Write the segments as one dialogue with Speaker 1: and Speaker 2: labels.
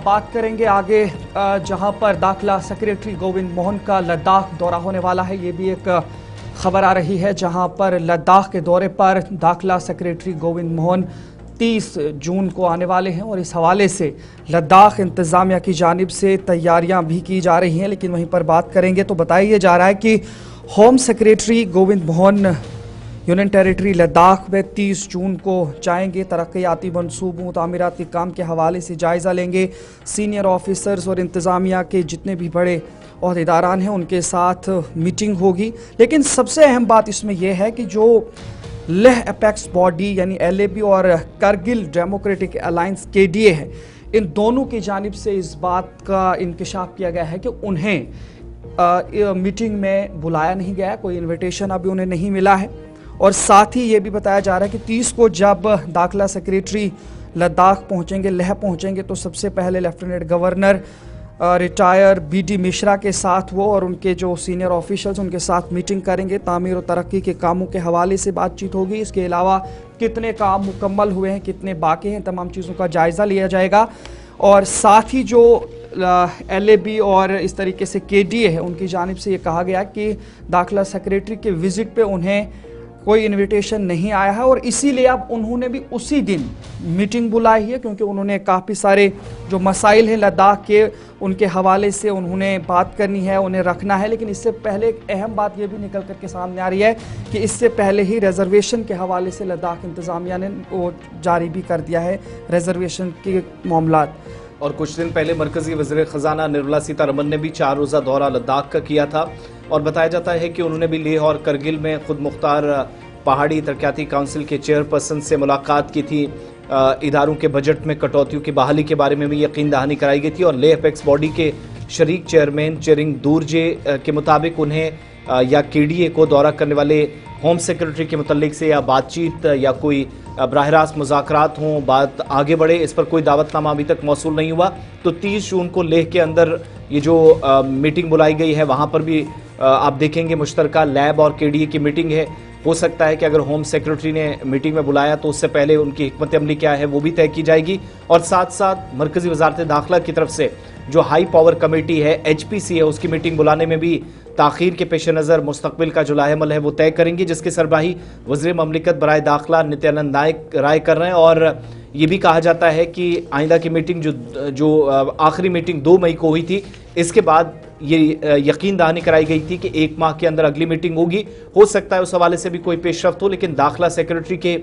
Speaker 1: बात करेंगे आगे जहां पर दाखिला सेक्रेटरी गोविंद मोहन का लद्दाख दौरा होने वाला है। ये भी एक खबर आ रही है जहां पर लद्दाख के दौरे पर दाखिला सेक्रेटरी गोविंद मोहन 30 जून को आने वाले हैं और इस हवाले से लद्दाख इंतज़ामिया की जानिब से तैयारियां भी की जा रही हैं। लेकिन वहीं पर बात करेंगे तो बताया जा रहा है कि home secretary Govind Mohan union territory Ladakh में 30 जून को जाएंगे। तरक्याती मनसूबों तामीराती काम के हवाले से जायज़ा लेंगे। सीनियर ऑफिसर्स और इंतज़ामिया के जितने भी बड़े ओहदेदारान हैं उनके साथ मीटिंग होगी। लेकिन सबसे अहम बात इसमें यह है कि जो लेह अपेक्स बॉडी यानी LAB और करगिल डेमोक्रेटिक अलायंस KDA है, इन दोनों की जानिब से इस बात का इंकशाफ किया गया है कि उन्हें मीटिंग में बुलाया नहीं गया, कोई इन्विटेशन अभी उन्हें नहीं मिला है। और साथ ही ये भी बताया जा रहा है कि 30 को जब दाखिला सेक्रेटरी लद्दाख पहुंचेंगे, लेह पहुंचेंगे, तो सबसे पहले lieutenant governor retire BD Mishra के साथ वो और उनके जो सीनियर ऑफिशियल्स उनके साथ मीटिंग करेंगे। तामीर और तरक्की के कामों के हवाले से बातचीत होगी। इसके अलावा कितने काम मुकम्मल हुए हैं, कितने बाकी हैं, तमाम चीज़ों का जायज़ा लिया जाएगा। और साथ ही जो LAB और इस तरीके से KDA है उनकी जानिब से ये कहा गया कि दाखिला सेक्रेटरी के विज़िट पे उन्हें कोई इनविटेशन नहीं आया है और इसीलिए अब उन्होंने भी उसी दिन मीटिंग बुलाई है, क्योंकि उन्होंने काफ़ी सारे जो मसाइल हैं लद्दाख के उनके हवाले से उन्होंने बात करनी है, उन्हें रखना है। लेकिन इससे पहले एक अहम बात ये भी निकल कर के सामने आ रही है कि इससे पहले ही रिजर्वेशन के हवाले से लद्दाख इंतज़ामिया ने वो जारी भी कर दिया है रिजर्वेशन के मामलात।
Speaker 2: और कुछ दिन पहले मरकजी वज़ीर ख़जाना निर्मला सीतारमन ने भी 4 रोज़ा दौरा लद्दाख का किया था और बताया जाता है कि उन्होंने भी लेह और करगिल में खुद मुख्तार पहाड़ी तरक्याती काउंसिल के चेयरपर्सन से मुलाकात की थी। इदारों के बजट में कटौतियों की बहाली के बारे में भी यकीन दहानी कराई गई थी और लेह अपेक्स बॉडी के शरीक चेयरमैन चेरिंग दूरजे के मुताबिक उन्हें या KDA को दौरा करने वाले होम सेक्रेटरी के मुतल्लिक से या बातचीत या कोई बराह रास्त मुज़ाकरात हों, बात आगे बढ़े, इस पर कोई दावतनामा अभी तक मौसूल नहीं हुआ। तो 30 जून को लेह के अंदर ये जो मीटिंग बुलाई गई है वहाँ पर भी आप देखेंगे मुश्तरका लैब और KDA की मीटिंग है। हो सकता है कि अगर होम सेक्रेटरी ने मीटिंग में बुलाया तो उससे पहले उनकी हिकमत अमली क्या है वो भी तय की जाएगी। और साथ साथ मरकज़ी वज़ारत दाखिला की तरफ से जो हाई पावर कमेटी है HPC है उसकी मीटिंग बुलाने में भी ताख़ीर के पेश नज़र मुस्तकबिल का जो लाहेमल है वो तय करेंगे, जिसकी सरबराही वज़ीर ममलिकत बराए दाखिला नित्यानंद नायक राय कर रहे हैं। और ये भी कहा जाता है कि आइंदा की मीटिंग जो आखिरी मीटिंग 2 मई को हुई थी, इसके बाद ये यकीन दहानी कराई गई थी कि 1 माह के अंदर अगली मीटिंग होगी। हो सकता है उस हवाले से भी कोई पेशरफ्त हो, लेकिन दाखिला सेक्रेटरी के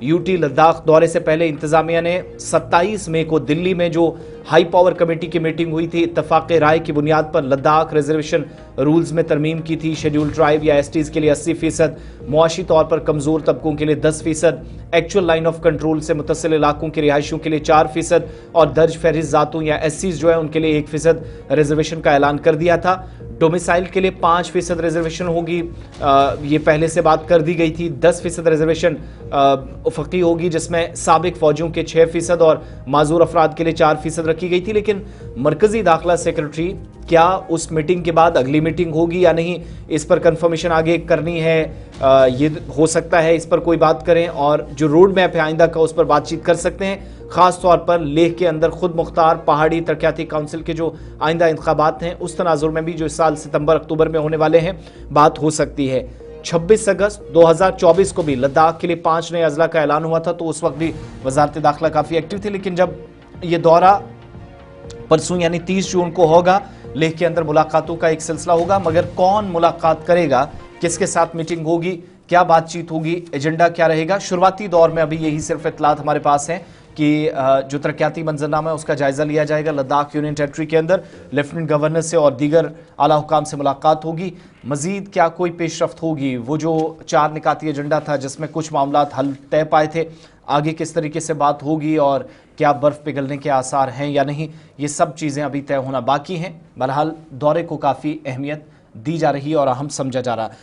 Speaker 2: UT लद्दाख दौरे से पहले इंतज़ामिया ने 27 मई को दिल्ली में जो हाई पावर कमेटी की मीटिंग हुई थी, इत्तफाक़ राय की बुनियाद पर लद्दाख रिजर्वेशन रूल्स में तरमीम की थी। शेड्यूल ट्राइब या STs के लिए 80%, मुआशी तौर पर कमज़ोर तबकों के लिए 10%, एक्चुअल लाइन ऑफ कंट्रोल से मुतसिल इलाकों की रिहायशों के लिए 4% और दर्ज फहरिस्त ज़ातों या SCs जो है उनके लिए 1% रिजर्वेशन का ऐलान कर दिया था। डोमिसाइल के लिए 5% रिजर्वेशन होगी, ये पहले से बात कर दी गई थी। 10% रिजर्वेशन उफ़क़ी होगी जिसमें साबिक फ़ौजियों के 6% और माजूर अफराद के लिए 4% रखी गई थी। लेकिन मरकज़ी दाखिला सेक्रेटरी क्या उस मीटिंग के बाद अगली मीटिंग होगी या नहीं, इस पर कंफर्मेशन आगे करनी है। ये हो सकता है इस पर कोई बात करें और जो रोड मैप है आइंदा का उस पर बातचीत कर सकते हैं। ख़ास तौर पर लेह के अंदर खुद मुख्तार पहाड़ी तरक्याती काउंसिल के जो आइंदा इंतखाबात हैं उस तनाजुर में भी जो इस साल सितंबर अक्टूबर में होने वाले हैं बात हो सकती है। 26 अगस्त 2024 को भी लद्दाख के लिए 5 नए अजला का ऐलान हुआ था, तो उस वक्त भी वजारत दाखिला काफ़ी एक्टिव थी। लेकिन जब ये दौरा परसों यानी 30 जून को होगा, लेह के अंदर मुलाकातों का एक सिलसिला होगा, मगर कौन मुलाकात करेगा, किसके साथ मीटिंग होगी, क्या बातचीत होगी, एजेंडा क्या रहेगा, शुरुआती दौर में अभी यही सिर्फ इतलात हमारे पास हैं कि जो तरक्याती मंजरनामा है उसका जायज़ा लिया जाएगा। लद्दाख यूनियन टेरिटरी के अंदर लेफ्टिनेंट गवर्नर से और दीगर आला हुकाम से मुलाकात होगी। मज़ीद क्या कोई पेशरफ्त होगी, वो जो 4 निकाती एजेंडा था जिसमें कुछ मामलात हल तय पाए थे, आगे किस तरीके से बात होगी और क्या बर्फ़ पिघलने के आसार हैं या नहीं, ये सब चीज़ें अभी तय होना बाकी हैं। बहरहाल दौरे को काफ़ी अहमियत दी जा रही है और अहम समझा जा रहा है।